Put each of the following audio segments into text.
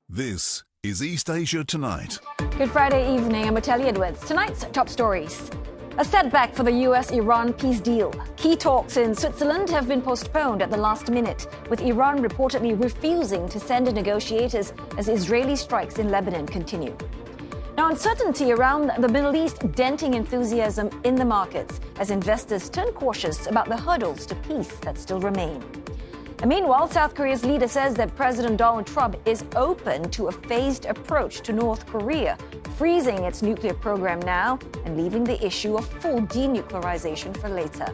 This is East Asia Tonight. Good Friday evening, I'm Ateli Edwards. Tonight's top stories. A setback for the US-Iran peace deal. Key talks in Switzerland have been postponed at the last minute, with Iran reportedly refusing to send negotiators as Israeli strikes in Lebanon continue. Now, uncertainty around the Middle East denting enthusiasm in the markets as investors turn cautious about the hurdles to peace that still remain. And meanwhile, South Korea's leader says that President Donald Trump is open to a phased approach to North Korea, freezing its nuclear program now and leaving the issue of full denuclearization for later.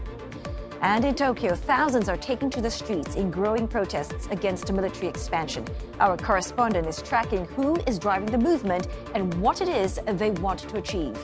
And in Tokyo, thousands are taking to the streets in growing protests against military expansion. Our correspondent is tracking who is driving the movement and what it is they want to achieve.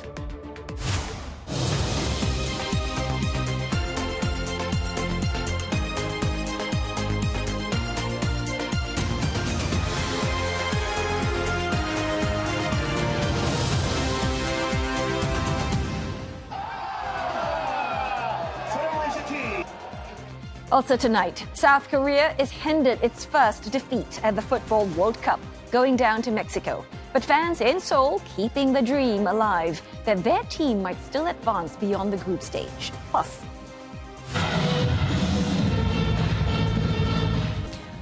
Also tonight, South Korea is handed its first defeat at the FIFA World Cup, going down to Mexico. But fans in Seoul keeping the dream alive that their team might still advance beyond the group stage. Plus,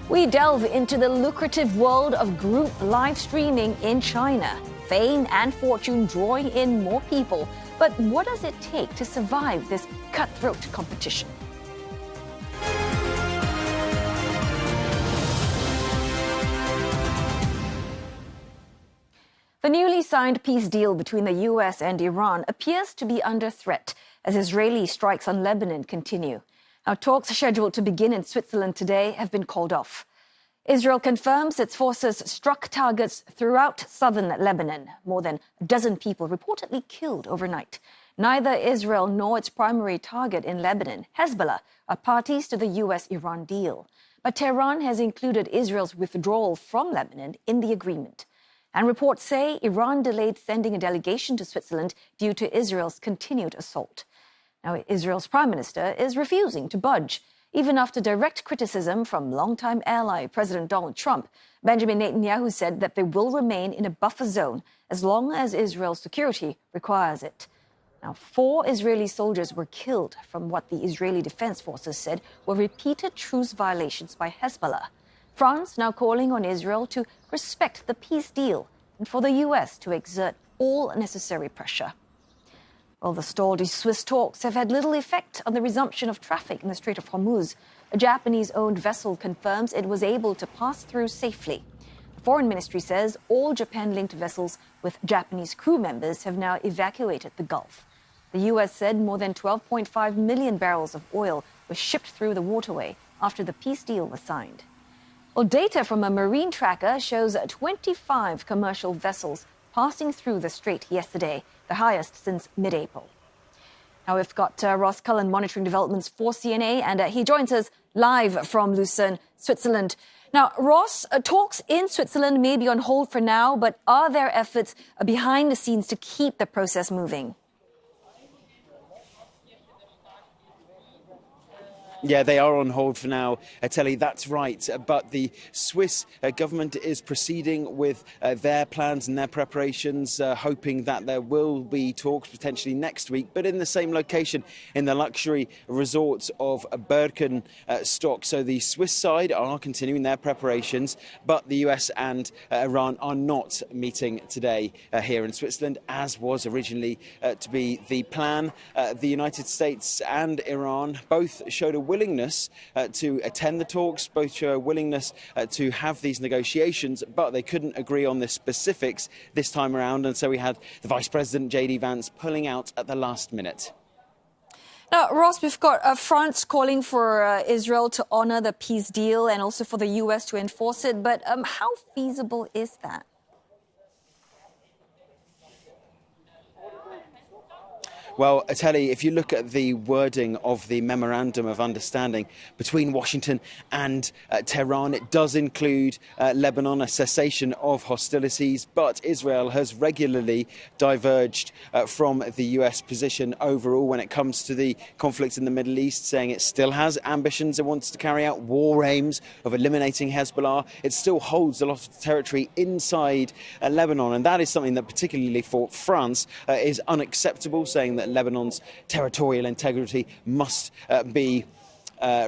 we delve into the lucrative world of group live streaming in China. Fame and fortune drawing in more people. But what does it take to survive this cutthroat competition? The newly signed peace deal between the US and Iran appears to be under threat as Israeli strikes on Lebanon continue. Now, talks scheduled to begin in Switzerland today have been called off. Israel confirms its forces struck targets throughout southern Lebanon. More than a dozen people reportedly killed overnight. Neither Israel nor its primary target in Lebanon, Hezbollah, are parties to the US-Iran deal. But Tehran has included Israel's withdrawal from Lebanon in the agreement. And reports say Iran delayed sending a delegation to Switzerland due to Israel's continued assault. Now, Israel's prime minister is refusing to budge. Even after direct criticism from longtime ally President Donald Trump, Benjamin Netanyahu said that they will remain in a buffer zone as long as Israel's security requires it. Now, 4 Israeli soldiers were killed from what the Israeli Defense Forces said were repeated truce violations by Hezbollah. France now calling on Israel to respect the peace deal and for the US to exert all necessary pressure. Well, the stalled Swiss talks have had little effect on the resumption of traffic in the Strait of Hormuz. A Japanese-owned vessel confirms it was able to pass through safely. The Foreign Ministry says all Japan-linked vessels with Japanese crew members have now evacuated the Gulf. The US said more than 12.5 million barrels of oil were shipped through the waterway after the peace deal was signed. Well, data from a marine tracker shows 25 commercial vessels passing through the strait yesterday, the highest since mid-April. Now, we've got Ross Cullen monitoring developments for CNA, and he joins us live from Lucerne, Switzerland. Now, Ross, talks in Switzerland may be on hold for now, but are there efforts behind the scenes to keep the process moving? Yeah, they are on hold for now, Telly, that's right. But the Swiss government is proceeding with their plans and their preparations, hoping that there will be talks potentially next week, but in the same location in the luxury resort of Birkenstock. So the Swiss side are continuing their preparations, but the US and Iran are not meeting today here in Switzerland, as was originally to be the plan. The United States and Iran both showed a willingness to attend the talks, both show a willingness to have these negotiations, but they couldn't agree on the specifics this time around. And so we had the Vice President, J.D. Vance, pulling out at the last minute. Now, Ross, we've got France calling for Israel to honor the peace deal and also for the U.S. to enforce it. But how feasible is that? Well, Ateli, if you look at the wording of the Memorandum of Understanding between Washington and Tehran, it does include Lebanon, a cessation of hostilities, but Israel has regularly diverged from the US position overall when it comes to the conflict in the Middle East, saying it still has ambitions, it wants to carry out war aims of eliminating Hezbollah. It still holds a lot of territory inside Lebanon, and that is something that particularly for France is unacceptable, saying that Lebanon's territorial integrity must be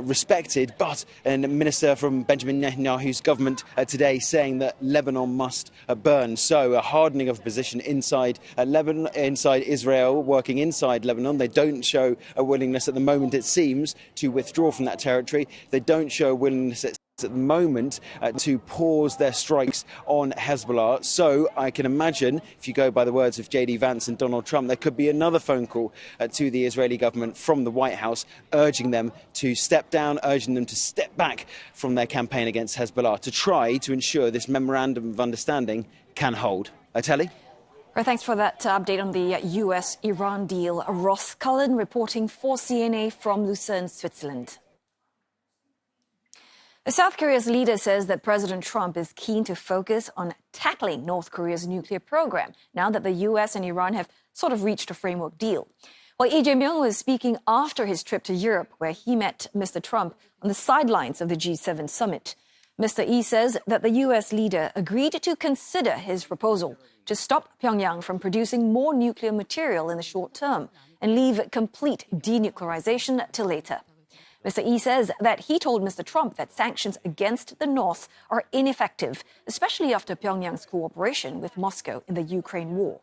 respected. But a minister from Benjamin Netanyahu's government today saying that Lebanon must burn. So a hardening of position inside Lebanon, inside Israel, working inside Lebanon. They don't show a willingness at the moment, it seems, to withdraw from that territory. They don't show a willingness at the moment to pause their strikes on Hezbollah. So I can imagine, if you go by the words of J.D. Vance and Donald Trump, there could be another phone call to the Israeli government from the White House, urging them to step down, urging them to step back from their campaign against Hezbollah to try to ensure this memorandum of understanding can hold. Ateli? Well, thanks for that update on the US-Iran deal. Ross Cullen reporting for CNA from Lucerne, Switzerland. South Korea's leader says that President Trump is keen to focus on tackling North Korea's nuclear program now that the US and Iran have sort of reached a framework deal. Well, Lee Jae-myung was speaking after his trip to Europe, where he met Mr. Trump on the sidelines of the G7 summit. Mr. Lee says that the US leader agreed to consider his proposal to stop Pyongyang from producing more nuclear material in the short term and leave complete denuclearization till later. Mr. Lee says that he told Mr. Trump that sanctions against the North are ineffective, especially after Pyongyang's cooperation with Moscow in the Ukraine war.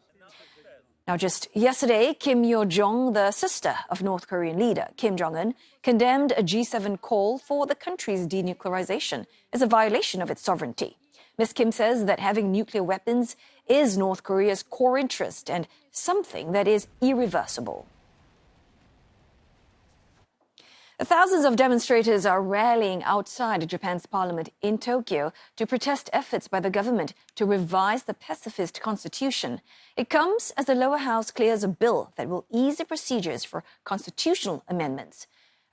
Now, just yesterday, Kim Yo-jong, the sister of North Korean leader Kim Jong-un, condemned a G7 call for the country's denuclearization as a violation of its sovereignty. Ms. Kim says that having nuclear weapons is North Korea's core interest and something that is irreversible. Thousands of demonstrators are rallying outside Japan's parliament in Tokyo to protest efforts by the government to revise the pacifist constitution. It comes as the lower house clears a bill that will ease the procedures for constitutional amendments.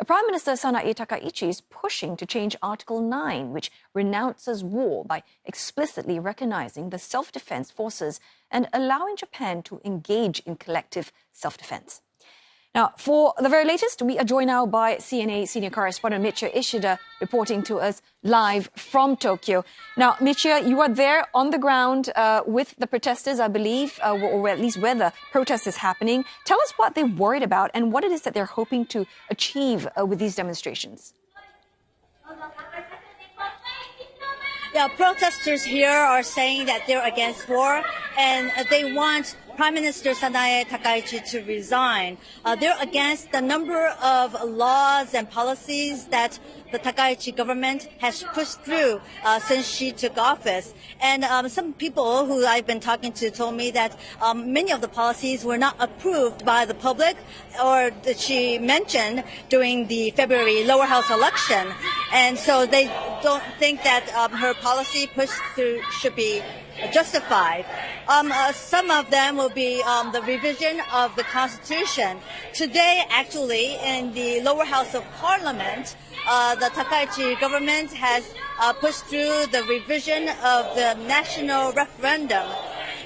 Prime Minister Sanae Takaichi is pushing to change Article 9, which renounces war by explicitly recognizing the self-defense forces and allowing Japan to engage in collective self-defense. Now, for the very latest, we are joined now by CNA senior correspondent Michio Ishida reporting to us live from Tokyo. Now, Michio, you are there on the ground with the protesters, I believe, or at least where the protest is happening. Tell us what they're worried about and what it is that they're hoping to achieve with these demonstrations. Yeah, protesters here are saying that they're against war and they want Prime Minister Sanae Takaichi to resign. They're against the number of laws and policies that the Takaichi government has pushed through since she took office. And some people who I've been talking to told me that many of the policies were not approved by the public or that she mentioned during the February lower house election. And so they don't think that her policy pushed through should be justified. Some of them will be the revision of the Constitution. Today, actually, in the lower house of Parliament, the Takaichi government has pushed through the revision of the national referendum.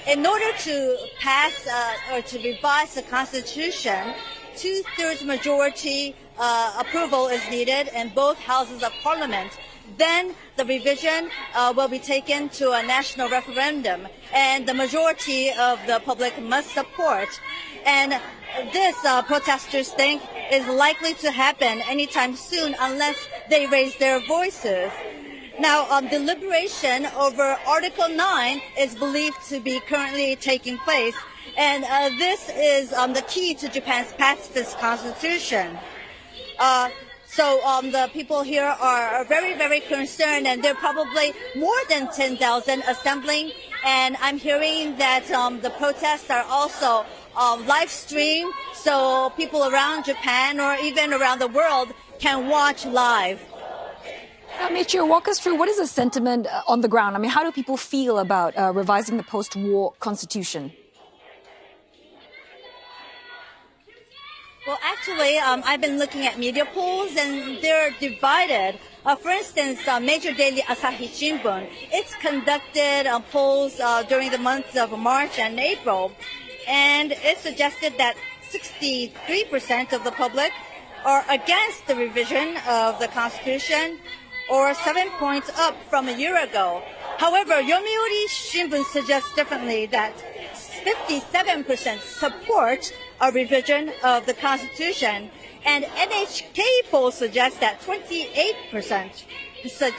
In order to pass or to revise the Constitution, 2/3 majority approval is needed in both houses of Parliament. Then the revision will be taken to a national referendum, and the majority of the public must support. And this, protesters think, is likely to happen anytime soon unless they raise their voices. Now, deliberation over Article 9 is believed to be currently taking place, and this is the key to Japan's pacifist constitution. So the people here are very, very concerned, and there are probably more than 10,000 assembling. And I'm hearing that the protests are also live streamed, so people around Japan or even around the world can watch live. Michio, walk us through what is the sentiment on the ground? I mean, how do people feel about revising the post-war constitution? Well, actually, I've been looking at media polls, and they're divided. For instance, major daily Asahi Shimbun, it's conducted polls during the months of March and April, and it suggested that 63% of the public are against the revision of the Constitution, or 7 points up from a year ago. However, Yomiuri Shimbun suggests differently, that 57% support a revision of the Constitution, and NHK poll suggests that 28%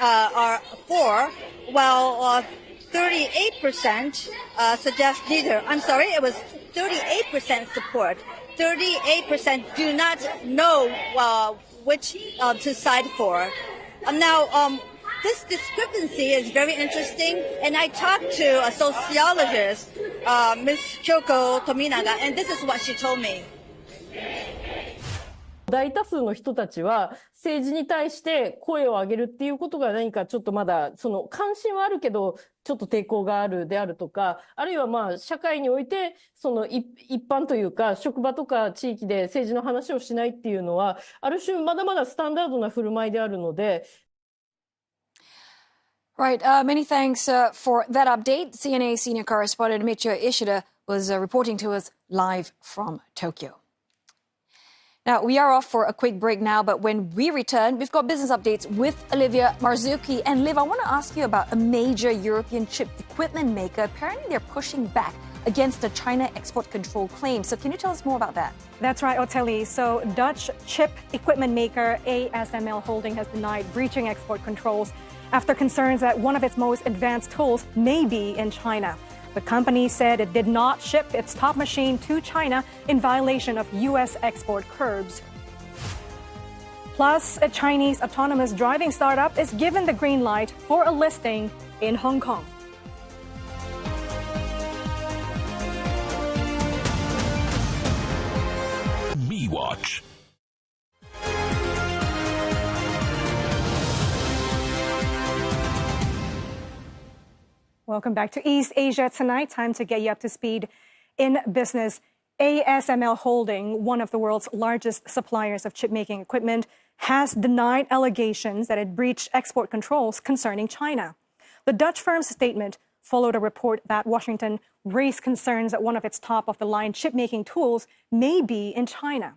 are for, while 38% suggest neither. I'm sorry, it was 38% support. 38% do not know which to side for. Now, this discrepancy is very interesting, and I talked to a sociologist, Ms. Kyoko Tominaga, and this is what she told me. 大多数の人たちは政治に対して声を上げるっていうことが何かちょっとまだその関心はあるけどちょっと抵抗があるであるとか、あるいはまあ社会においてその一般というか職場とか地域で政治の話をしないっていうのはある種まだまだスタンダードな振る舞いであるので。Right. Many thanks for that update. CNA senior correspondent Michio Ishida was reporting to us live from Tokyo. Now, we are off for a quick break now, but when we return, we've got business updates with Olivia Marzuki. And Liv, I want to ask you about a major European chip equipment maker. Apparently, they're pushing back against the China export control claim. So can you tell us more about that? That's right, Oteli. So Dutch chip equipment maker ASML Holding has denied breaching export controls after concerns that one of its most advanced tools may be in China. The company said it did not ship its top machine to China in violation of U.S. export curbs. Plus, a Chinese autonomous driving startup is given the green light for a listing in Hong Kong. Me Watch. Welcome back to East Asia Tonight. Time to get you up to speed in business. ASML Holding, one of the world's largest suppliers of chip-making equipment, has denied allegations that it breached export controls concerning China. The Dutch firm's statement followed a report that Washington raised concerns that one of its top-of-the-line chip-making tools may be in China.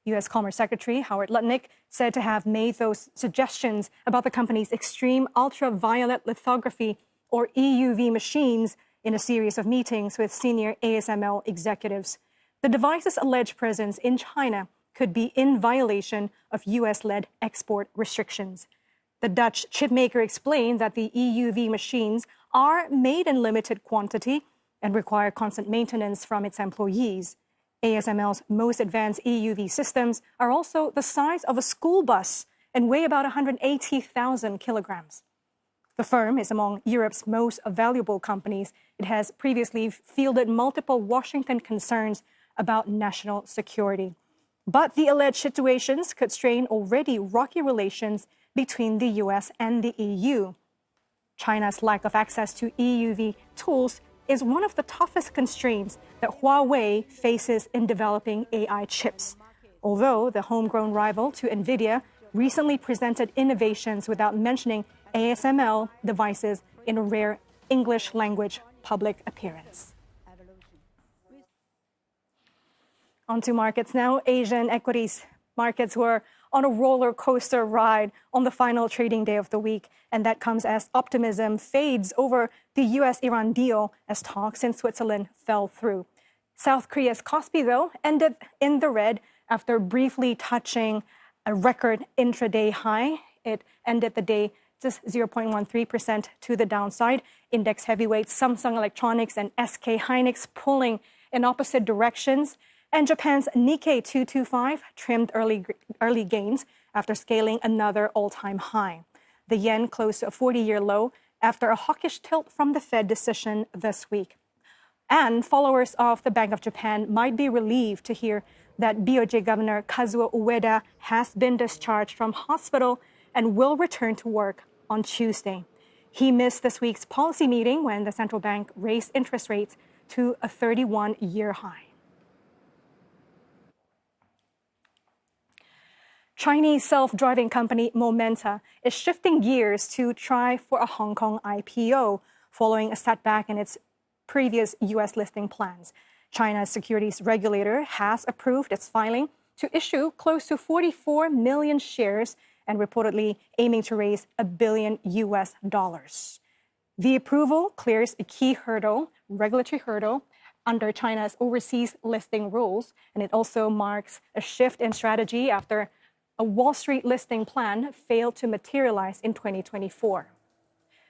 U.S. Commerce Secretary Howard Lutnick said to have made those suggestions about the company's extreme ultraviolet lithography or EUV machines in a series of meetings with senior ASML executives. The device's alleged presence in China could be in violation of U.S.-led export restrictions. The Dutch chipmaker explained that the EUV machines are made in limited quantity and require constant maintenance from its employees. ASML's most advanced EUV systems are also the size of a school bus and weigh about 180,000 kilograms. The firm is among Europe's most valuable companies. It has previously fielded multiple Washington concerns about national security. But the alleged situations could strain already rocky relations between the U.S. and the EU. China's lack of access to EUV tools is one of the toughest constraints that Huawei faces in developing AI chips. Although the homegrown rival to NVIDIA recently presented innovations without mentioning ASML devices in a rare English language public appearance. On to markets now. Asian equities markets were on a roller coaster ride on the final trading day of the week, and that comes as optimism fades over the US-Iran deal as talks in Switzerland fell through. South Korea's Kospi, though, ended in the red after briefly touching a record intraday high. It ended the day just 0.13% to the downside. Index heavyweights Samsung Electronics and SK Hynix pulling in opposite directions. And Japan's Nikkei 225 trimmed early gains after scaling another all-time high. The yen closed to a 40-year low after a hawkish tilt from the Fed decision this week. And followers of the Bank of Japan might be relieved to hear that BOJ Governor Kazuo Ueda has been discharged from hospital and will return to work on Tuesday. He missed this week's policy meeting when the central bank raised interest rates to a 31-year high. Chinese self-driving company Momenta is shifting gears to try for a Hong Kong IPO following a setback in its previous U.S. listing plans. China's securities regulator has approved its filing to issue close to 44 million shares and reportedly aiming to raise $1 billion. The approval clears a key hurdle, regulatory hurdle, under China's overseas listing rules, and it also marks a shift in strategy after a Wall Street listing plan failed to materialize in 2024.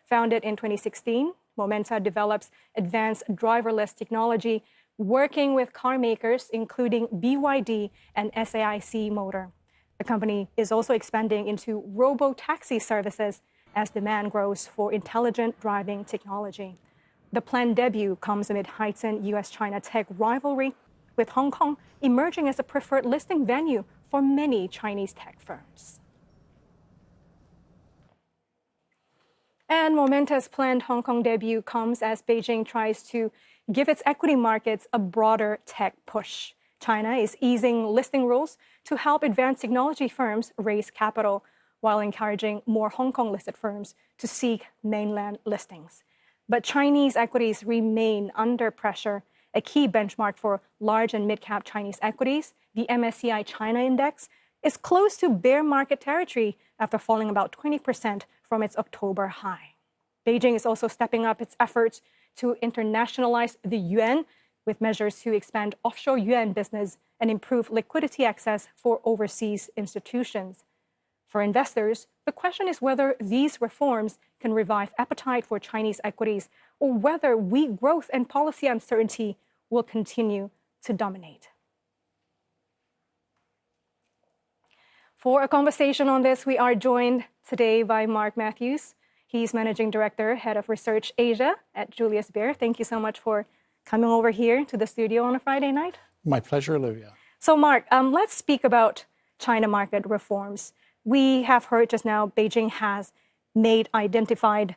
Founded in 2016, Momenta develops advanced driverless technology, working with car makers including BYD and SAIC Motor. The company is also expanding into robo-taxi services as demand grows for intelligent driving technology. The planned debut comes amid heightened U.S.-China tech rivalry, with Hong Kong emerging as a preferred listing venue for many Chinese tech firms. And Momenta's planned Hong Kong debut comes as Beijing tries to give its equity markets a broader tech push. China is easing listing rules to help advanced technology firms raise capital, while encouraging more Hong Kong-listed firms to seek mainland listings. But Chinese equities remain under pressure. A key benchmark for large and mid-cap Chinese equities, the MSCI China Index, is close to bear market territory after falling about 20% from its October high. Beijing is also stepping up its efforts to internationalize the yuan, with measures to expand offshore yuan business and improve liquidity access for overseas institutions. For investors, the question is whether these reforms can revive appetite for Chinese equities or whether weak growth and policy uncertainty will continue to dominate. For a conversation on this, we are joined today by Mark Matthews. He's Managing Director, Head of Research Asia at Julius Baer. Thank you so much for coming over here to the studio on a Friday night. My pleasure, Olivia. So, Mark, let's speak about China market reforms. We have heard just now Beijing has identified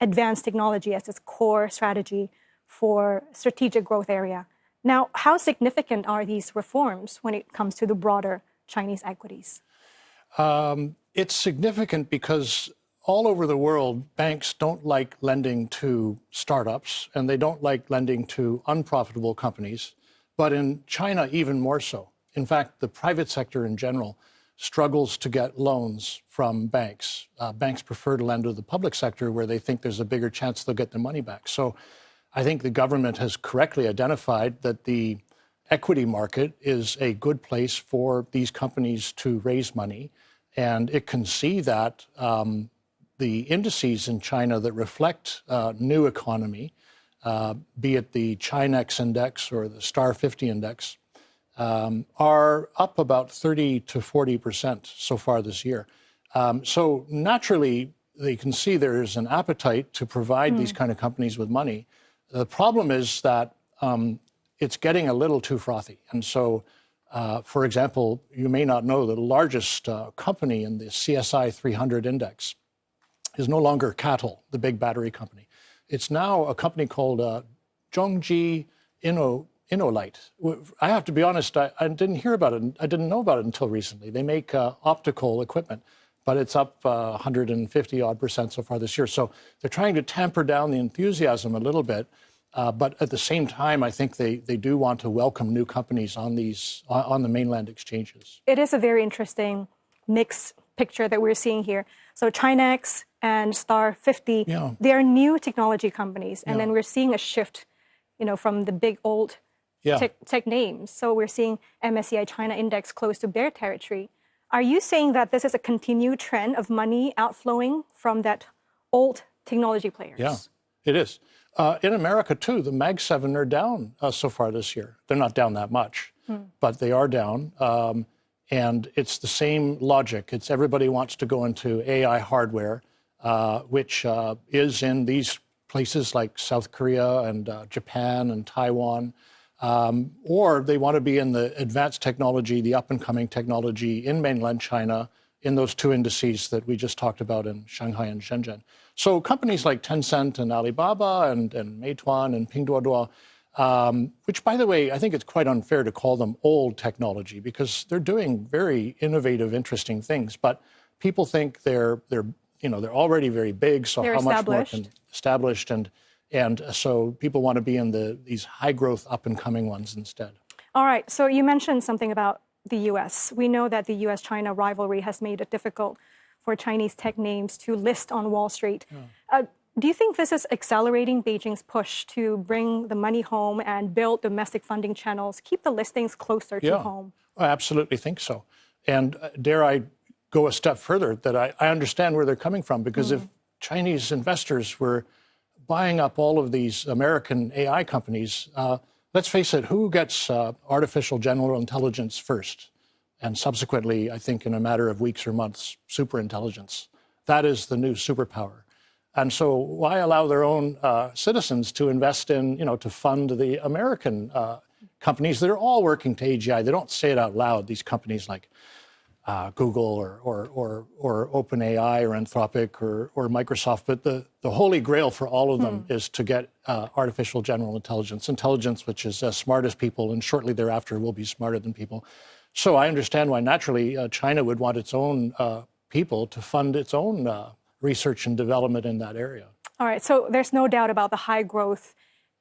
advanced technology as its core strategy for strategic growth area. Now, how significant are these reforms when it comes to the broader Chinese equities? It's significant because all over the world, banks don't like lending to startups, and they don't like lending to unprofitable companies. But in China, even more so. In fact, the private sector in general struggles to get loans from banks. Banks prefer to lend to the public sector where they think there's a bigger chance they'll get their money back. So I think the government has correctly identified that the equity market is a good place for these companies to raise money. And it can see that the indices in China that reflect new economy, be it the Chinex index or the Star 50 index, are up about 30 to 40% so far this year. So naturally, they can see there is an appetite to provide these kind of companies with money. The problem is that it's getting a little too frothy. And so, for example, you may not know that the largest company in the CSI 300 index is no longer CATL, the big battery company. It's now a company called Zhongji Innolite. I have to be honest, I didn't hear about it. I didn't know about it until recently. They make optical equipment, but it's up 150 odd % so far this year. So they're trying to tamper down the enthusiasm a little bit. But at the same time, I think they do want to welcome new companies on the mainland exchanges. It is a very interesting mixed picture that we're seeing here. So Chinex and Star 50, they are new technology companies. And then we're seeing a shift, from the big old tech names. So we're seeing MSCI China Index close to bear territory. Are you saying that this is a continued trend of money outflowing from that old technology players? Yeah, it is. In America, too, the Mag 7 are down so far this year. They're not down that much, but they are down. And it's the same logic. It's everybody wants to go into AI hardware, which is in these places like South Korea and Japan and Taiwan. Or they want to be in the advanced technology, the up-and-coming technology in mainland China, in those two indices that we just talked about in Shanghai and Shenzhen. So companies like Tencent and Alibaba and Meituan and Pinduoduo, which, by the way, I think it's quite unfair to call them old technology because they're doing very innovative, interesting things. But people think they're already very big, so they're how much more established. can established, and so people want to be in these high growth, up and coming ones instead. All right. So you mentioned something about the U.S. We know that the U.S.-China rivalry has made it difficult for Chinese tech names to list on Wall Street. Yeah. Do you think this is accelerating Beijing's push to bring the money home and build domestic funding channels, keep the listings closer to home? I absolutely think so. And dare I go a step further, that I understand where they're coming from, because if Chinese investors were buying up all of these American AI companies, let's face it, who gets artificial general intelligence first? And subsequently, I think in a matter of weeks or months, superintelligence. That is the new superpower. And so why allow their own citizens to invest in, to fund the American companies that are all working to AGI? They don't say it out loud, these companies like Google or OpenAI or Anthropic or Microsoft. But the holy grail for all of them is to get artificial general intelligence which is as smart as people, and shortly thereafter will be smarter than people. So I understand why naturally China would want its own people to fund its own research and development in that area. All right, so there's no doubt about the high growth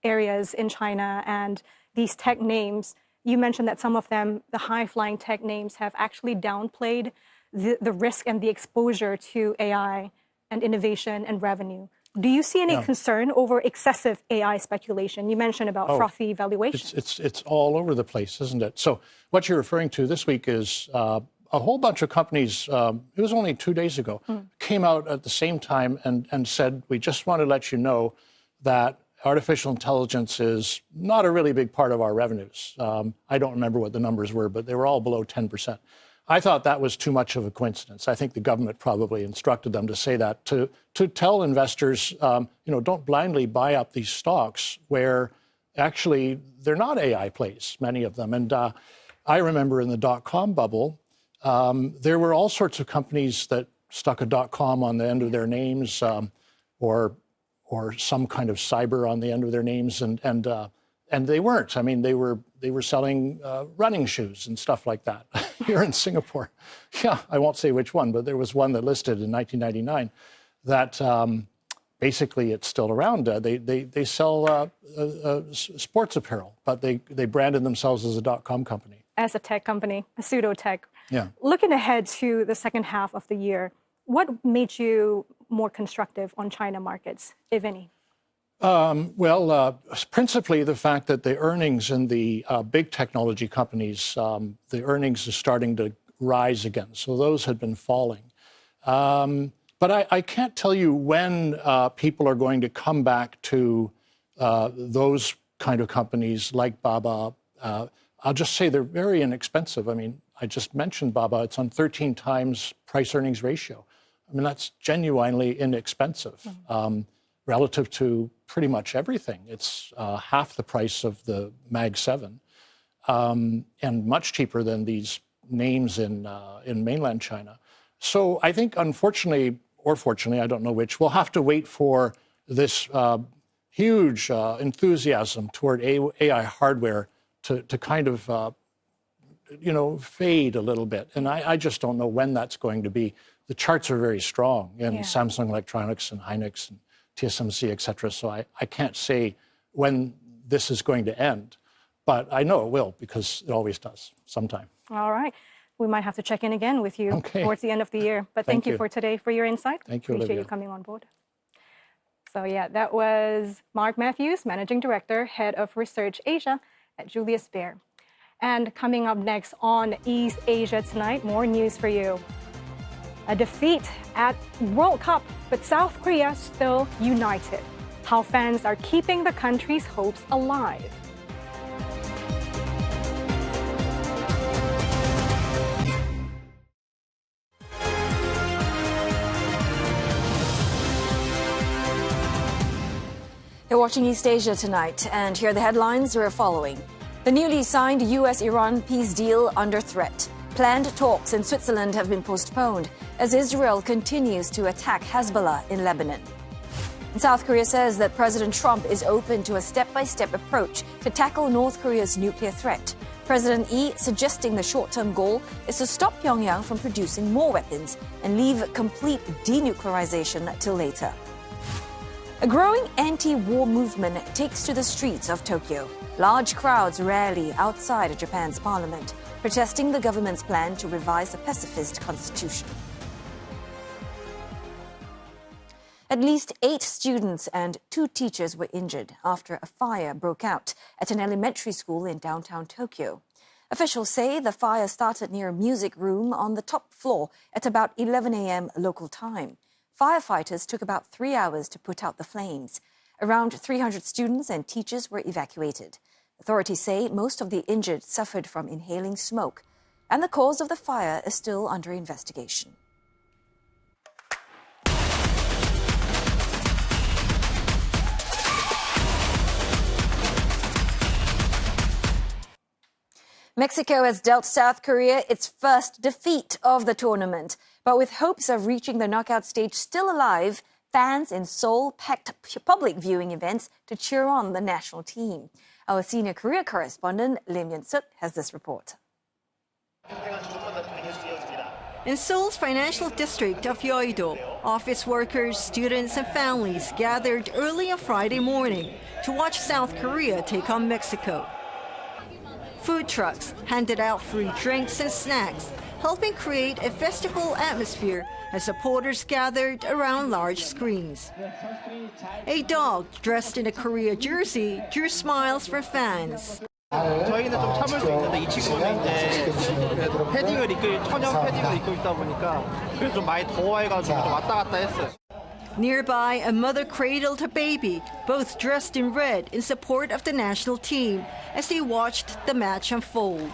areas in China and these tech names. You mentioned that some of them, the high-flying tech names, have actually downplayed the risk and the exposure to AI and innovation and revenue. Do you see any concern over excessive AI speculation? You mentioned about frothy valuations. It's all over the place, isn't it? So what you're referring to this week is a whole bunch of companies, it was only 2 days ago, came out at the same time and said, we just want to let you know that artificial intelligence is not a really big part of our revenues. I don't remember what the numbers were, but they were all below 10%. I thought that was too much of a coincidence. I think the government probably instructed them to say that, to tell investors, don't blindly buy up these stocks where actually they're not AI plays, many of them. And I remember in the dot-com bubble, there were all sorts of companies that stuck a .com on the end of their names, or some kind of cyber on the end of their names, and they weren't. I mean, they were selling running shoes and stuff like that here in Singapore. Yeah, I won't say which one, but there was one that listed in 1999 that basically it's still around. They sell sports apparel, but they branded themselves as a .com company. As a tech company, a pseudo-tech. Yeah. Looking ahead to the second half of the year, what made you more constructive on China markets, if any? Principally the fact that the earnings in the big technology companies, the earnings are starting to rise again. So those had been falling. But I can't tell you when people are going to come back to those kind of companies like Baba. I'll just say they're very inexpensive. I mean, I just mentioned Baba. It's on 13 times price-earnings ratio. I mean, that's genuinely inexpensive relative to pretty much everything. It's half the price of the Mag 7 and much cheaper than these names in mainland China. So I think, unfortunately, or fortunately, I don't know which, we'll have to wait for this huge enthusiasm toward AI hardware to kind of, fade a little bit. And I just don't know when that's going to be. The charts are very strong in Samsung Electronics and Hynix and TSMC, et cetera. So I can't say when this is going to end, but I know it will because it always does sometime. All right. We might have to check in again with you towards the end of the year. But thank you for today, for your insight. Thank you, Appreciate Olivia. you coming on board. So that was Mark Matthews, Managing Director, Head of Research Asia at Julius Baer. And coming up next on East Asia Tonight, more news for you. A defeat at World Cup, but South Korea still united. How fans are keeping the country's hopes alive. You're watching East Asia Tonight, and here are the headlines we're following. The newly signed US-Iran peace deal under threat. Planned talks in Switzerland have been postponed as Israel continues to attack Hezbollah in Lebanon. And South Korea says that President Trump is open to a step-by-step approach to tackle North Korea's nuclear threat. President Lee suggesting the short-term goal is to stop Pyongyang from producing more weapons and leave complete denuclearization till later. A growing anti-war movement takes to the streets of Tokyo. Large crowds rally outside Japan's parliament, protesting the government's plan to revise the pacifist constitution. At least 8 students and 2 teachers were injured after a fire broke out at an elementary school in downtown Tokyo. Officials say the fire started near a music room on the top floor at about 11 a.m. local time. Firefighters took about 3 hours to put out the flames. Around 300 students and teachers were evacuated. Authorities say most of the injured suffered from inhaling smoke, and the cause of the fire is still under investigation. Mexico has dealt South Korea its first defeat of the tournament. But with hopes of reaching the knockout stage still alive, fans in Seoul packed public viewing events to cheer on the national team. Our senior Korea correspondent, Lim Yun-suk, has this report. In Seoul's financial district of Yeouido, office workers, students, and families gathered early on Friday morning to watch South Korea take on Mexico. Food trucks handed out free drinks and snacks, helping create a festival atmosphere as supporters gathered around large screens. A dog dressed in a Korea jersey drew smiles from fans. 저희는 좀 참을 수 있는데 이 친구는 이제 패딩을 천연 패딩을 입고 있다 보니까 그래서 좀 많이 더워해가지고 좀 왔다 갔다 했어요. Nearby, a mother cradled her baby, both dressed in red in support of the national team, as they watched the match unfold.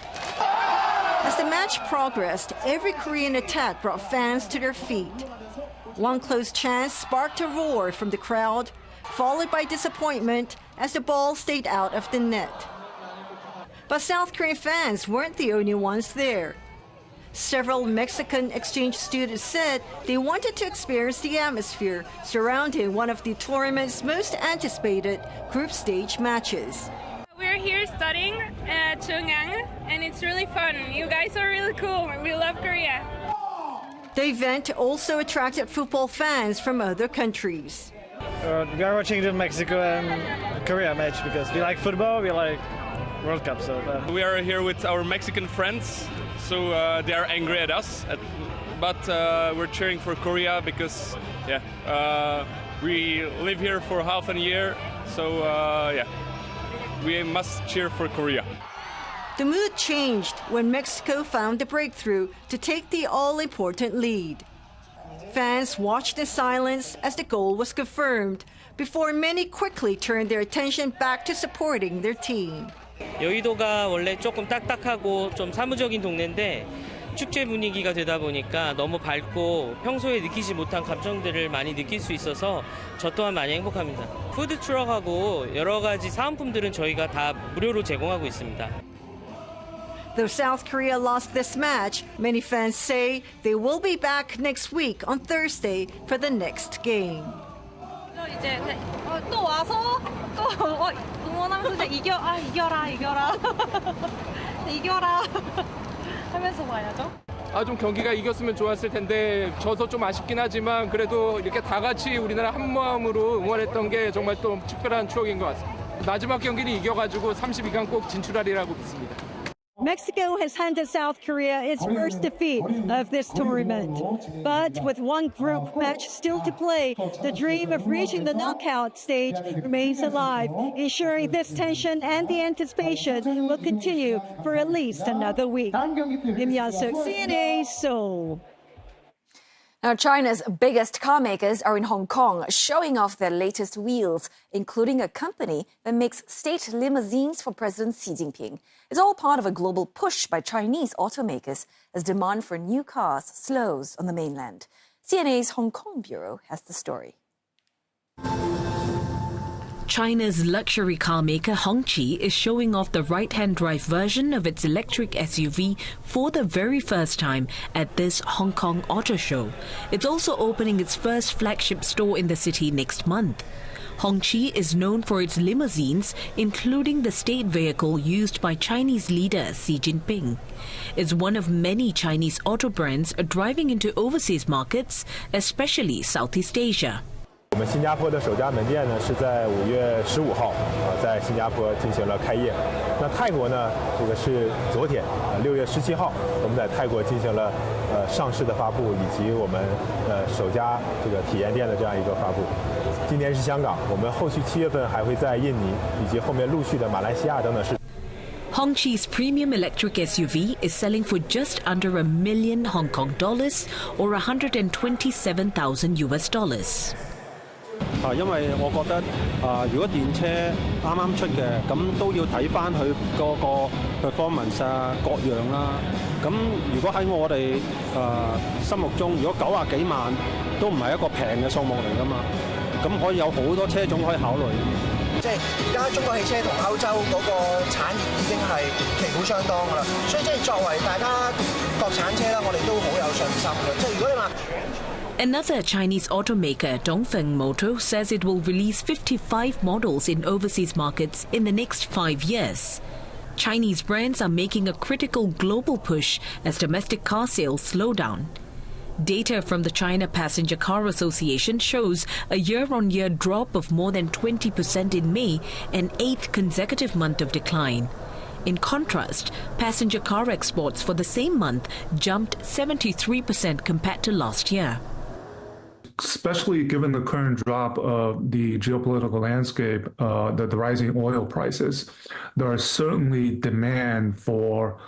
As the match progressed, every Korean attack brought fans to their feet. One close chance sparked a roar from the crowd, followed by disappointment as the ball stayed out of the net. But South Korean fans weren't the only ones there. Several Mexican exchange students said they wanted to experience the atmosphere surrounding one of the tournament's most anticipated group stage matches. We're here studying at Chungang, and it's really fun. You guys are really cool. We love Korea. The event also attracted football fans from other countries. We are watching the Mexico and Korea match because we like football, we like World Cup. So we are here with our Mexican friends, so they are angry at us, but we're cheering for Korea because we live here for half a year, so we must cheer for Korea. The mood changed when Mexico found the breakthrough to take the all-important lead. Fans watched in silence as the goal was confirmed, before many quickly turned their attention back to supporting their team. 여의도가 원래 조금 딱딱하고 좀 사무적인 동네인데 축제 분위기가 되다 보니까 너무 밝고 평소에 느끼지 못한 감정들을 많이 느낄 수 있어서 저 또한 많이 행복합니다. 푸드 트럭하고 여러 가지 사은품들은 저희가 다 무료로 제공하고 있습니다. Though South Korea lost this match, many fans say they will be back next week on Thursday for the next game. 이제 또 와서 또 응원하면서 이제 이겨라 이겨라 하면서 봐야죠. 좀 경기가 이겼으면 좋았을 텐데 져서 좀 아쉽긴 하지만 그래도 이렇게 다 같이 우리나라 한 마음으로 응원했던 게 정말 또 특별한 추억인 것 같습니다. 마지막 경기는 이겨가지고 32강 꼭 진출하리라고 믿습니다. Mexico has handed South Korea its first defeat of this tournament. But with one group match still to play, the dream of reaching the knockout stage remains alive, ensuring this tension and the anticipation will continue for at least another week. Lim Yun-suk, CNA, Seoul. Now, China's biggest car makers are in Hong Kong, showing off their latest wheels, including a company that makes state limousines for President Xi Jinping. It's all part of a global push by Chinese automakers as demand for new cars slows on the mainland. CNA's Hong Kong bureau has the story. China's luxury car maker Hongqi is showing off the right-hand drive version of its electric SUV for the very first time at this Hong Kong Auto Show. It's also opening its first flagship store in the city next month. Hongqi is known for its limousines, including the state vehicle used by Chinese leader Xi Jinping. It's one of many Chinese auto brands driving into overseas markets, especially Southeast Asia. 我们新加坡的首家门店呢是在5月15号在新加坡进行了开业。那泰国呢，这个是昨天6月17号，我们在泰国进行了上市的发布，以及我们首家这个体验店的这样一个发布。今年是香港，我们后续7月份还会在印尼以及后面陆续的马来西亚等等市。 Hongqi's premium electric SUV is selling for just under $1 million Hong Kong dollars or $127,000 US. 因為我覺得如果電車啱啱出嘅，咁都要睇翻佢嗰個 performance 各樣啦。咁如果喺我哋心目中，如果90幾萬都唔係一個平嘅數目嚟㗎嘛，咁可以有好多車種可以考慮。即係而家中國汽車同歐洲嗰個產業已經係旗鼓相當㗎啦，所以即係作為大家國產車啦，我哋都好有信心嘅。即係如果你話。 Another Chinese automaker, Dongfeng Motor, says it will release 55 models in overseas markets in the next 5 years. Chinese brands are making a critical global push as domestic car sales slow down. Data from the China Passenger Car Association shows a year-on-year drop of more than 20% in May, an 8th consecutive month of decline. In contrast, passenger car exports for the same month jumped 73% compared to last year. Especially given the current drop of the geopolitical landscape, the rising oil prices, there is certainly demand for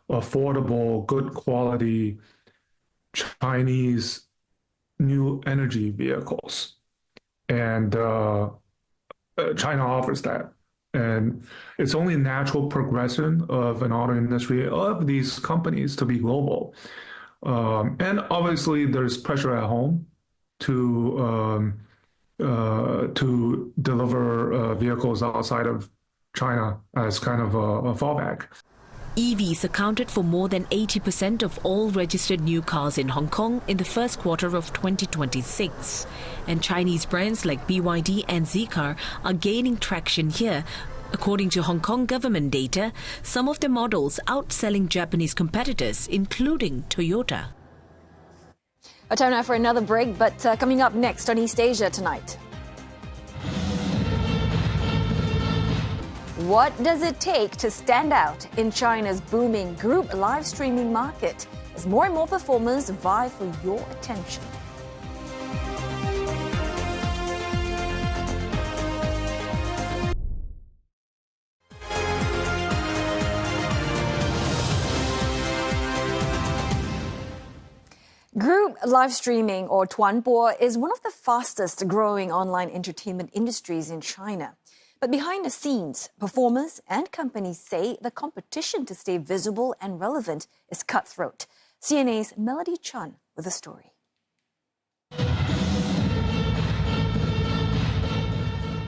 affordable, good quality Chinese new energy vehicles. And China offers that. And it's only a natural progression of an auto industry of these companies to be global. And obviously there's pressure at home to deliver vehicles outside of China as kind of a fallback. EVs accounted for more than 80% of all registered new cars in Hong Kong in the first quarter of 2026. And Chinese brands like BYD and Zeekr are gaining traction here. According to Hong Kong government data, some of the models outselling Japanese competitors, including Toyota. A time now for another break, but coming up next on East Asia tonight. What does it take to stand out in China's booming group live streaming market as more and more performers vie for your attention? Group live streaming, or tuanbo, is one of the fastest growing online entertainment industries in China. But behind the scenes, performers and companies say the competition to stay visible and relevant is cutthroat. CNA's Melody Chun with the story.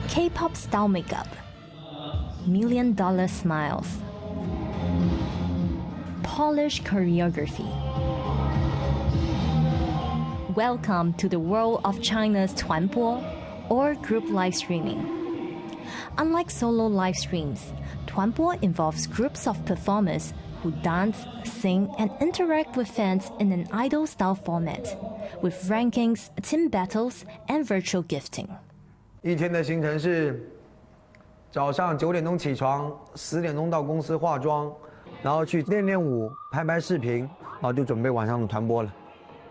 K-pop style makeup, $1 million smiles, polished choreography. Welcome to the world of China's tuanbo, or group live streaming. Unlike solo live streams, tuanbo involves groups of performers who dance, sing, and interact with fans in an idol-style format, with rankings, team battles, and virtual gifting. 一天的行程是早上9点钟起床，10点钟到公司化妆，然后去练舞、拍视频，然后就准备晚上的团播了。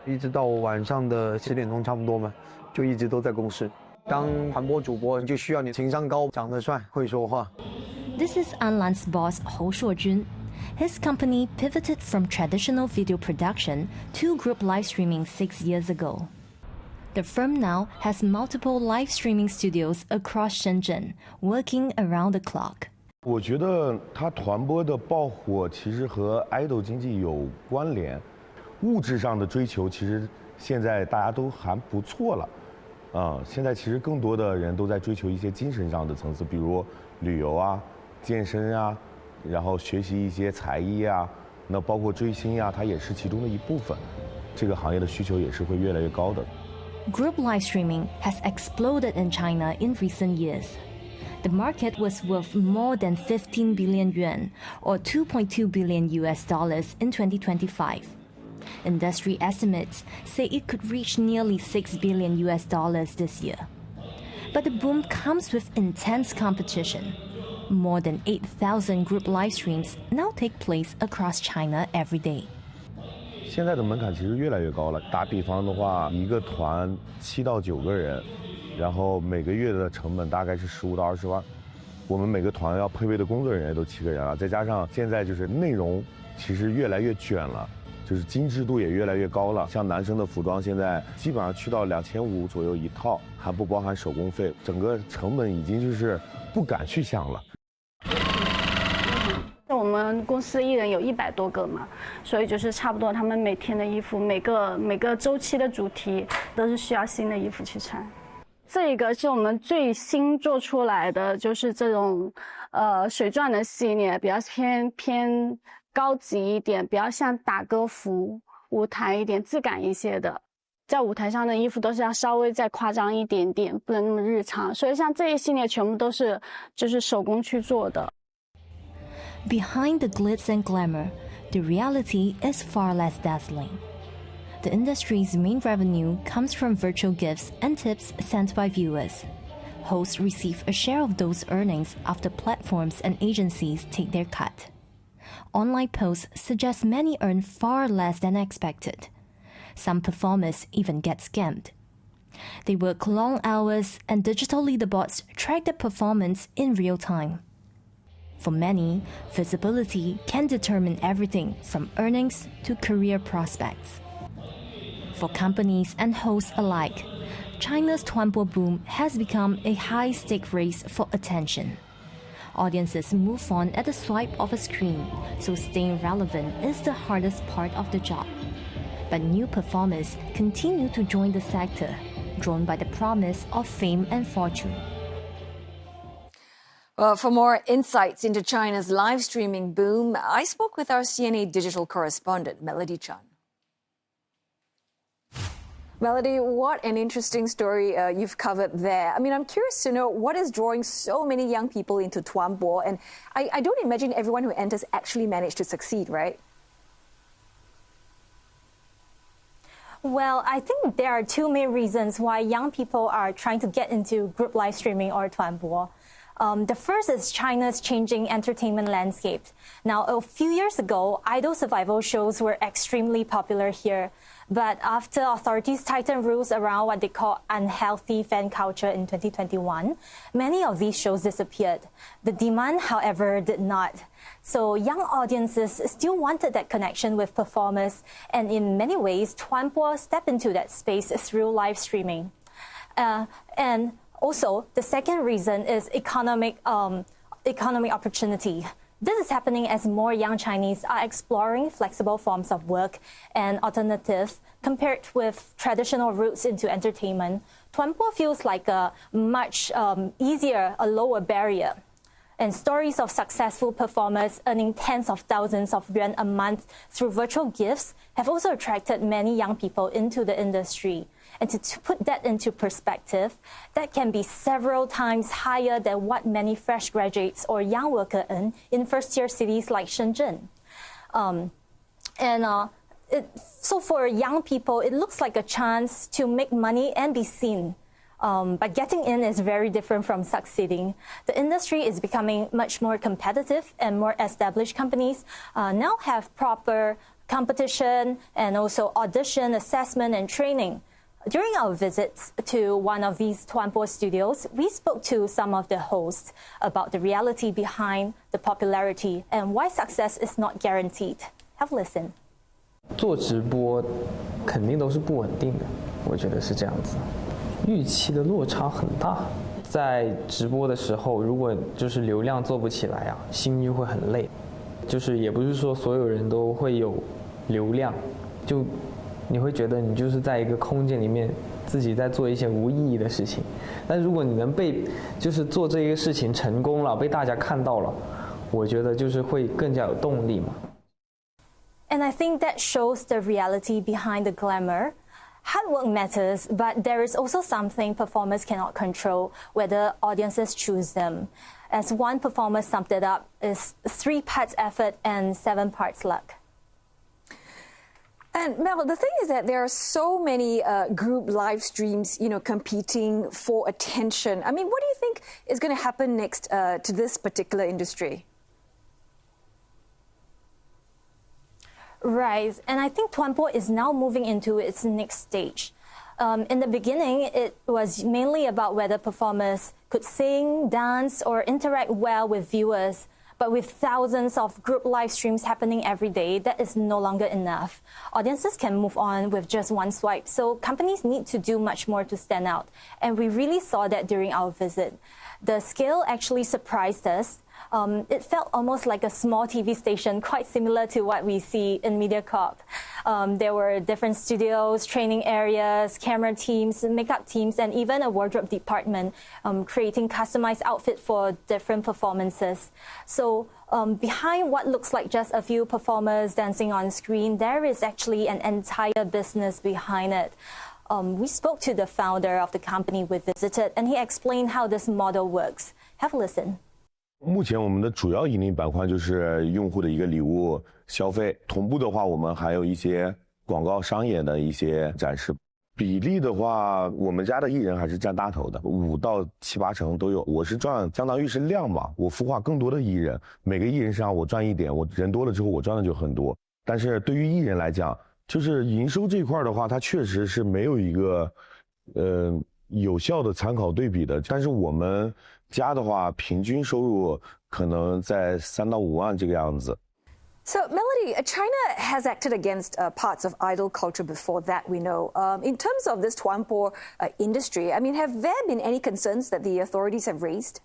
一直到晚上的10点钟差不多嘛，就一直都在公司。当团播主播就需要你情商高、长得帅、会说话。This is Anlan's boss Hou Shuojun. His company pivoted from traditional video production to group live streaming 6 years ago. The firm now has multiple live streaming studios across Shenzhen, working around the clock. 我觉得它团播的爆火其实和 idol 经济有关联，物质上的追求其实现在大家都还不错了，现在其实更多的人都在追求一些精神上的层次，比如旅游啊、健身啊，然后学习一些才艺啊，那包括追星啊，它也是其中的一部分。这个行业的需求也是会越来越高的。Group live streaming has exploded in China in recent years. The market was worth more than 15 billion yuan, or $2.2 billion in 2025. Industry estimates say it could reach nearly $6 billion this year. But the boom comes with intense competition. More than 8,000 group live streams now take place across China every day. 现在的门槛其实越来越高了。打比方的话，一个团7到9个人，然后每个月的成本大概是15到20万。我们每个团要配备的工作人员都7个人了，再加上现在就是内容其实越来越卷了。就是精致度也越来越高了，像男生的服装现在基本上去到2500左右一套，还不包含手工费，整个成本已经就是不敢去想了。我们公司艺人有100多个嘛，所以就是差不多他们每天的衣服，每个周期的主题都是需要新的衣服去穿。这个是我们最新做出来的，就是这种水钻的系列，比较偏高级一点，比较像打歌服舞台一点，质感一些的。在舞台上的衣服都是要稍微再夸张一点点，不能那么日常。所以像这一系列全部都是就是手工去做的。Behind the glitz and glamour, the reality is far less dazzling. The industry's main revenue comes from virtual gifts and tips sent by viewers. Hosts receive a share of those earnings after platforms and agencies take their cut. Online posts suggest many earn far less than expected. Some performers even get scammed. They work long hours and digital leaderboards track their performance in real time. For many, visibility can determine everything from earnings to career prospects. For companies and hosts alike, China's tuanbo boom has become a high-stake race for attention. Audiences move on at the swipe of a screen, so staying relevant is the hardest part of the job. But new performers continue to join the sector, drawn by the promise of fame and fortune. Well, for more insights into China's live streaming boom, I spoke with our CNA digital correspondent, Melody Chan. Melody, what an interesting story you've covered there. I mean, I'm curious to know what is drawing so many young people into tuanbo, and I don't imagine everyone who enters actually managed to succeed, right? Well, I think there are two main reasons why young people are trying to get into group live streaming or tuanbo. The first is China's changing entertainment landscape. Now, a few years ago, idol survival shows were extremely popular here. But after authorities tightened rules around what they call unhealthy fan culture in 2021, many of these shows disappeared. The demand, however, did not. So young audiences still wanted that connection with performers, and in many ways, tuanbo stepped into that space through live streaming. And also, the second reason is economic opportunity. This is happening as more young Chinese are exploring flexible forms of work and alternatives compared with traditional routes into entertainment. Tuanbo feels like a much easier, a lower barrier. And stories of successful performers earning tens of thousands of yuan a month through virtual gifts have also attracted many young people into the industry. And to put that into perspective, that can be several times higher than what many fresh graduates or young workers earn in first-tier cities like Shenzhen. So for young people, it looks like a chance to make money and be seen. But getting in is very different from succeeding. The industry is becoming much more competitive, and more established companies now have proper competition and also audition, assessment, and training. During our visits to one of these tuanbo studios, we spoke to some of the hosts about the reality behind the popularity and why success is not guaranteed. Have a listen. 做直播肯定都是不稳定的，我觉得是这样子。预期的落差很大，在直播的时候，如果就是流量做不起来啊，心就会很累。就是也不是说所有人都会有流量，就你会觉得你就是在一个空间里面自己在做一些无意义的事情。但如果你能就是做这个事情成功了，被大家看到了，我觉得就是会更加有动力嘛。And I think that shows the reality behind the glamour. Hard work matters, but there is also something performers cannot control, whether audiences choose them. As one performer summed it up, is 3 parts effort and 7 parts luck. And Mel, the thing is that there are so many group live streams, competing for attention. I mean, what do you think is going to happen next to this particular industry? Right, and I think tuanbo is now moving into its next stage. In the beginning, it was mainly about whether performers could sing, dance, or interact well with viewers. But with thousands of group live streams happening every day, that is no longer enough. Audiences can move on with just one swipe, so companies need to do much more to stand out. And we really saw that during our visit. The scale actually surprised us. It felt almost like a small TV station, quite similar to what we see in MediaCorp. There were different studios, training areas, camera teams, makeup teams, and even a wardrobe department creating customized outfits for different performances. So behind what looks like just a few performers dancing on screen, there is actually an entire business behind it. We spoke to the founder of the company we visited, and he explained how this model works. Have a listen. 目前我们的主要盈利板块就是用户的一个礼物消费，同步的话，我们还有一些广告商业的一些展示。比例的话，我们家的艺人还是占大头的，5到7、8成都有。我是赚，相当于是量嘛，我孵化更多的艺人，每个艺人身上我赚一点，我人多了之后我赚的就很多。但是对于艺人来讲，就是营收这块的话，它确实是没有一个有效的参考对比的。但是我们家的话，平均收入可能在3到5万这个样子。So, Melody, China has acted against parts of idol culture before that, we know. In terms of this tuanbo industry, I mean, have there been any concerns that the authorities have raised?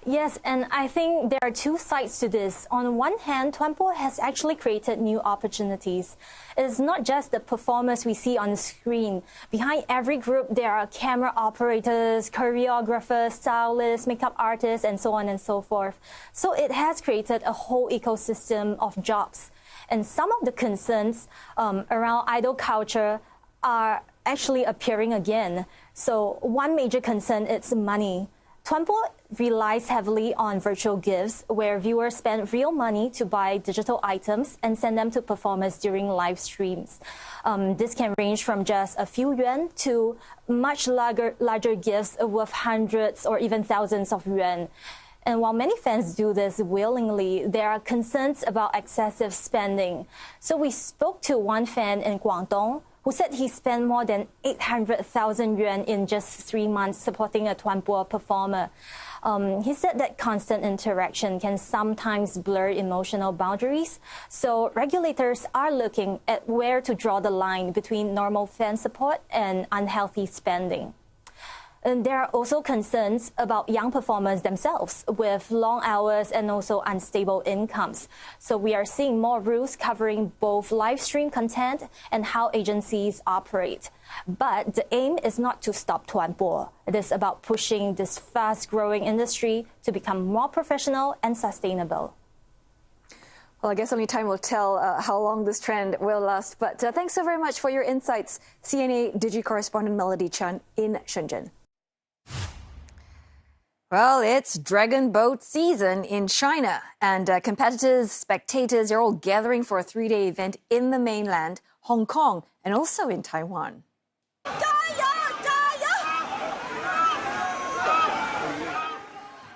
Yes, and I think there are two sides to this. On one hand, tuanbo has actually created new opportunities. It's not just the performers we see on the screen. Behind every group, there are camera operators, choreographers, stylists, makeup artists, and so on and so forth. So it has created a whole ecosystem of jobs. And some of the concerns around idol culture are actually appearing again. So one major concern is money. Tuanbo relies heavily on virtual gifts, where viewers spend real money to buy digital items and send them to performers during live streams. This can range from just a few yuan to much larger gifts worth hundreds or even thousands of yuan. And while many fans do this willingly, there are concerns about excessive spending. So we spoke to one fan in Guangdong who said he spent more than 800,000 yuan in just 3 months supporting a tuanbo performer. He said that constant interaction can sometimes blur emotional boundaries. So regulators are looking at where to draw the line between normal fan support and unhealthy spending. And there are also concerns about young performers themselves with long hours and also unstable incomes. So we are seeing more rules covering both live stream content and how agencies operate. But the aim is not to stop tuanbo. It is about pushing this fast-growing industry to become more professional and sustainable. Well, I guess only time will tell how long this trend will last. But thanks so very much for your insights, CNA Digi correspondent Melody Chan in Shenzhen. Well, it's dragon boat season in China, and competitors, spectators are all gathering for a 3-day event in the mainland, Hong Kong, and also in Taiwan.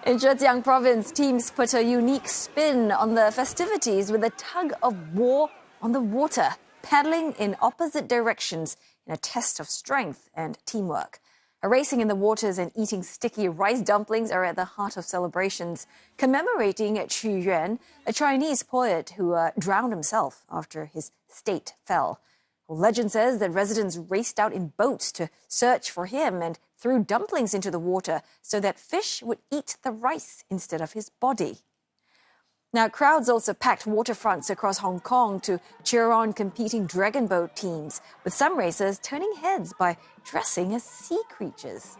In Zhejiang province, teams put a unique spin on the festivities with a tug of war on the water, paddling in opposite directions in a test of strength and teamwork. Racing in the waters and eating sticky rice dumplings are at the heart of celebrations, commemorating Qu Yuan, a Chinese poet who drowned himself after his state fell. Well, legend says that residents raced out in boats to search for him and threw dumplings into the water so that fish would eat the rice instead of his body. Now, crowds also packed waterfronts across Hong Kong to cheer on competing dragon boat teams, with some racers turning heads by dressing as sea creatures.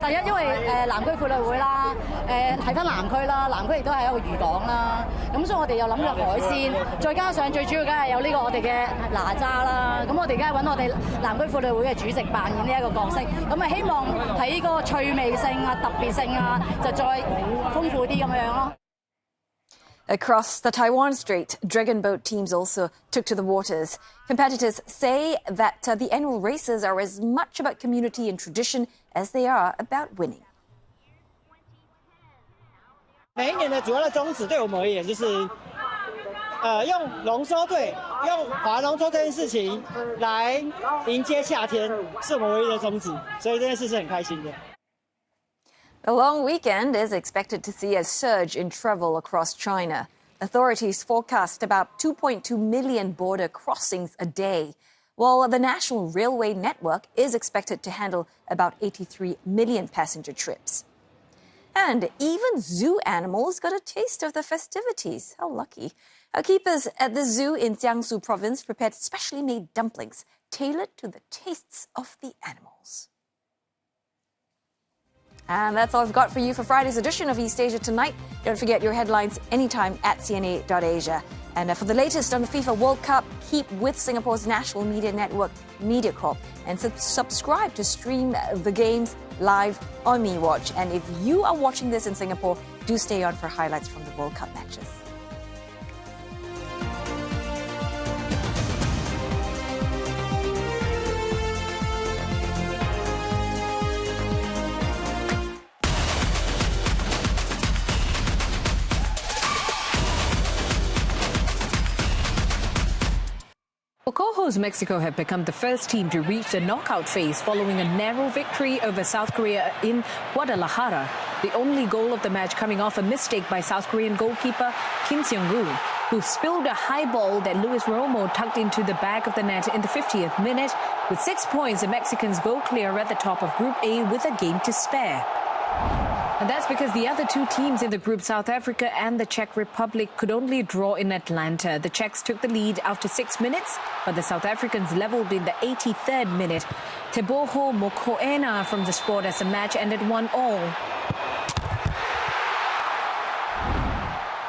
第一，因為南區婦女會啦，睇翻南區啦，南區亦都係一個漁港啦，咁所以我哋又諗咗海鮮，再加上最主要梗係有呢個我哋嘅哪吒啦，咁我哋梗係揾我哋南區婦女會嘅主席扮演呢一個角色，咁啊希望睇嗰個趣味性啊、特別性啊，就再豐富啲咁樣咯。Across the Taiwan Strait, dragon boat teams also took to the waters. Competitors say that the annual races are as much about community and tradition as they are about winning. 每一年的主要的宗旨对我们而言就是，用龙舟队、用划龙舟这件事情来迎接夏天，是我们唯一的宗旨，所以这件事是很开心的。 The long weekend is expected to see a surge in travel across China. Authorities forecast about 2.2 million border crossings a day, while the national railway network is expected to handle about 83 million passenger trips. And even zoo animals got a taste of the festivities. How lucky. Our keepers at the zoo in Jiangsu province prepared specially made dumplings tailored to the tastes of the animals. And that's all I've got for you for Friday's edition of East Asia Tonight. Don't forget your headlines anytime at cna.asia. And for the latest on the FIFA World Cup, keep with Singapore's national media network, MediaCorp, and subscribe to stream the games live on MeWatch. And if you are watching this in Singapore, do stay on for highlights from the World Cup matches. Well, co-host Mexico have become the first team to reach the knockout phase following a narrow victory over South Korea in Guadalajara. The only goal of the match coming off a mistake by South Korean goalkeeper Kim Seong-gu, who spilled a high ball that Luis Romo tucked into the back of the net in the 50th minute. With 6 points, the Mexicans go clear at the top of Group A with a game to spare. And that's because the other two teams in the group, South Africa and the Czech Republic, could only draw in Atlanta. The Czechs took the lead after 6 minutes, but the South Africans leveled in the 83rd minute. Teboho Mokoena from the sport as the match ended 1-1.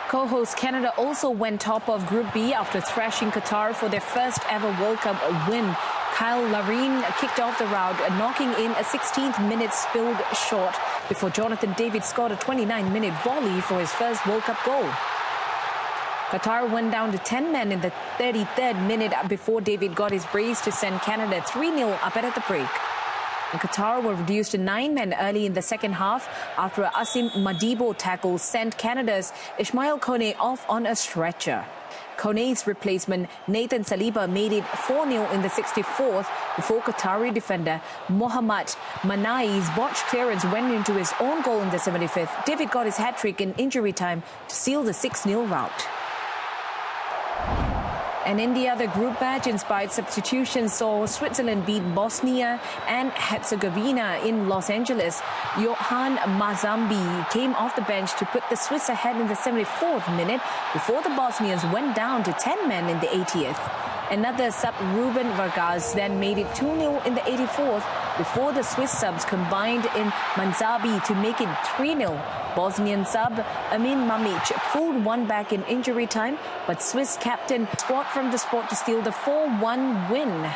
Co-host Canada also went top of Group B after thrashing Qatar for their first ever World Cup win. Kyle Larin kicked off the rout, knocking in a 16th minute spilled shot before Jonathan David scored a 29-minute volley for his first World Cup goal. Qatar went down to 10 men in the 33rd minute before David got his brace to send Canada 3-0 up at the break. And Qatar were reduced to 9 men early in the second half after Asim Madibo tackle sent Canada's Ismail Kone off on a stretcher. Kone's replacement, Nathan Saliba, made it 4-0 in the 64th before Qatari defender Mohammad Manai's botched clearance went into his own goal in the 75th. David got his hat-trick in injury time to seal the 6-0 rout. And in the other group match, inspired substitution saw Switzerland beat Bosnia and Herzegovina in Los Angeles. Johan Mazambi came off the bench to put the Swiss ahead in the 74th minute before the Bosnians went down to 10 men in the 80th. Another sub, Ruben Vargas, then made it 2-0 in the 84th before the Swiss subs combined in Manzabi to make it 3-0. Bosnian sub Amin Mamic pulled one back in injury time, but Swiss captain scored from the spot to steal the 4-1 win.